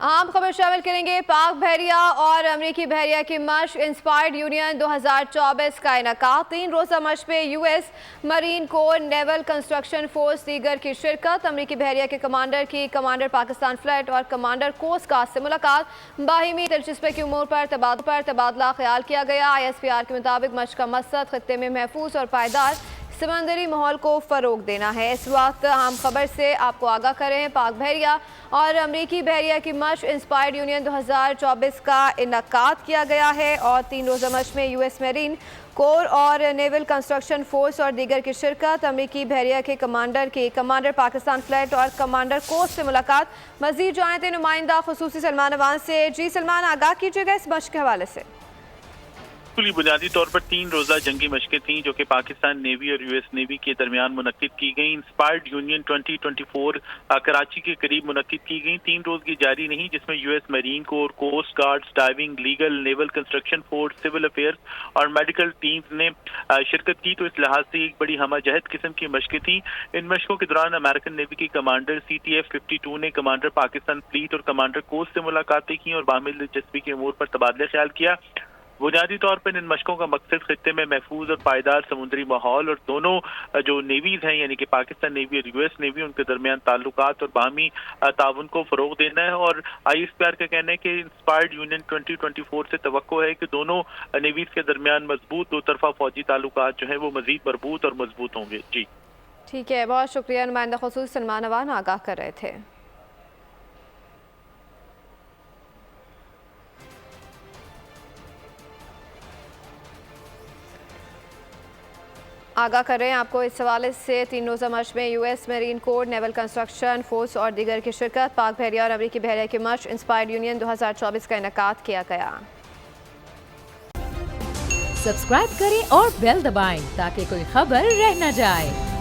अहम खबर शामिल करेंगे। पाक बहरिया और अमरीकी बहरिया की मशक इंस्पायर्ड यूनियन 2024 का इनेकाद। 3 रोज़ा मशक में US Marine core, naval construction force दीगर की शिरकत। अमरीकी बहरिया के कमांडर की कमांडर पाकिस्तान फ्लैट और कमांडर कोस्ट गार्ड से मुलाकात। बाहिमी दिलचस्पी की उमूर पर तबादला ख्याल किया गया। ISPR के मुताबिक मशक का मकसद खत्ते में महफूज और पायदार समंदरी माहौल को फ़रोग देना है। इस वक्त अहम खबर से आपको आगाह करें। पाक बहरिया और अमरीकी बहरिया की मशक इंस्पायर्ड यूनियन 2024 का इनेकाद किया गया है और 3 रोज़ा मशक में यूएस मरीन कोर और नेवल कंस्ट्रक्शन फोर्स और दीगर की शिरकत। अमरीकी बहरिया के कमांडर पाकिस्तान फ्लैट और कमांडर कोस्ट से मुलाकात। मज़ीद जानते नुमाइंदा खुसूसी सलमान अवान से। जी सलमान, आगाह कीजिएगा इस मशक के हवाले से। बुनियादी तौर पर 3 रोज़ा जंगी मशकें थीं जो कि पाकिस्तान नेवी और यूएस नेवी के दरमियान मुनक्किद की गई। इंस्पायर्ड यूनियन 2024 कराची के करीब मुनक्किद की गई। 3 रोज की जारी नहीं, जिसमें US Marine Corps, Coast Guards, diving, legal, naval construction force, civil affairs और मेडिकल टीम्स ने शिरकत की। तो इस लिहाज से एक बड़ी हमजहत किस्म की मशकें थी। इन मशकों के दौरान अमेरिकन नेवी की कमांडर CTF-52 ने कमांडर पाकिस्तान फ्लीट और कमांडर कोस्ट से मुलाकातें की और बामिल दिलचस्पी के उमूर पर तबादला ख्याल किया। बुनियादी तौर पर इन मशकों का मकसद खत्ते में महफूज और पायदार समुद्री माहौल और दोनों जो नेवीज हैं यानी कि पाकिस्तान नेवी और यूएस नेवी उनके दरमियान ताल्लुकात और बाहमी ताउन को फरोग देना है। और ISPR का कहना है कि इंस्पायर्ड यूनियन 2024 से तवक्को है कि दोनों नेवीज के दरमियान मजबूत दो तरफा फौजी ताल्लुकात जो है वो मजीद मरबूत और मजबूत होंगे। जी ठीक है, बहुत शुक्रिया। नुमाइंदा खुसूस सलमान अवान आगाह कर रहे थे। आगाह कर रहे हैं आपको इस हवाले से। 3 रोज़ा मशक में US Marine core, naval construction force और दीगर की शिरकत। पाक बहरिया और अमरीकी बहरिया की मशक इंस्पायर्ड यूनियन 2024 का इनेकाद किया गया। सब्सक्राइब करें और बेल दबाएं ताकि कोई खबर रह न जाए।